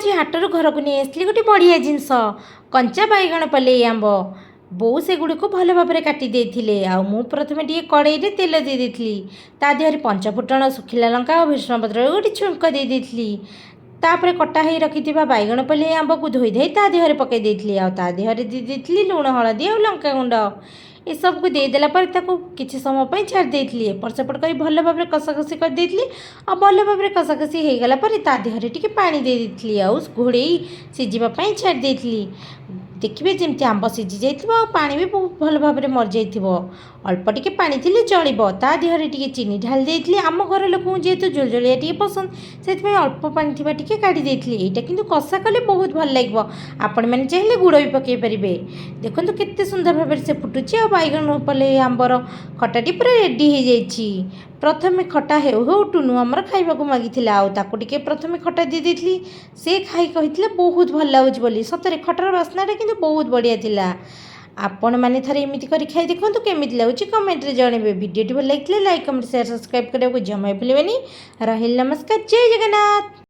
आज हाटर घर को नहीं आसली गोटे बढ़िया जिनस कंचा बैगण पलई आंब बो से गुड़ को भल भाव में काटी देथिले आ मु प्रथमे टी कड़ाई रे तेल दे देथिली ता देहरे पंचफुटण सुखिला लंका और भृषण पत्र गोटे छुंक दे देथिली तापर कटा ही रखिथिबा बैगण पलई आंब को धोई धोई ता देहरे पकई देथिली आ ता देहरे दे देथिली लूण हळदी और लंका गुंड ये सब को देदेला पर ताको किछि समय पर छाड़ देथिली एपट सेपट कर भल भाव में कषाकषि कर देथिली आ भल भाव में कषाकषि हो गला पर ता देहरे टिके पानी दे देथिली आ घोड़े सीझा छाड़ देथिली देखिए जमी आंब सीझी जाइए पानी भी बहुत भल भाव में मर जाइए अल्प टिके पानी थिले चलिबो ता देहरे टिके चीनी ढाल देथिली आम घर लोक जेहेतु झोलझोलिया टिके पसंद से अल्प पानी थिबा टिके काढ़ी देथिली एटा किंतु कषा कले बहुत भल लागिबो आपण माने चाहिले गुड़ भी पकई पारिबे देखंतु केते सुंदर भाव से फुटुची आ बैगन पलई आंबर खटाटी पूरा रेडी हो जाइछि प्रथमे खटा हो टुनु आमर खाइबा को मागिथिला आ ताको टिके प्रथमे खटा दे देथिली से खाई कहिथिला बहुत भल लाଗୁଛି बोली सतरे खटार बास्नाटा किंतु बहुत बढ़िया थिला आपण माने थरे एमिति करी खाई देखंतु केमिति लाଗୁଛି कमेंट रे जणेबे वीडियो टी भल लागिथिले लाइक कमेंट शेयर सब्सक्राइब करबा को जमा भूलिबेनी। रहिल नमस्कार जय जगन्नाथ।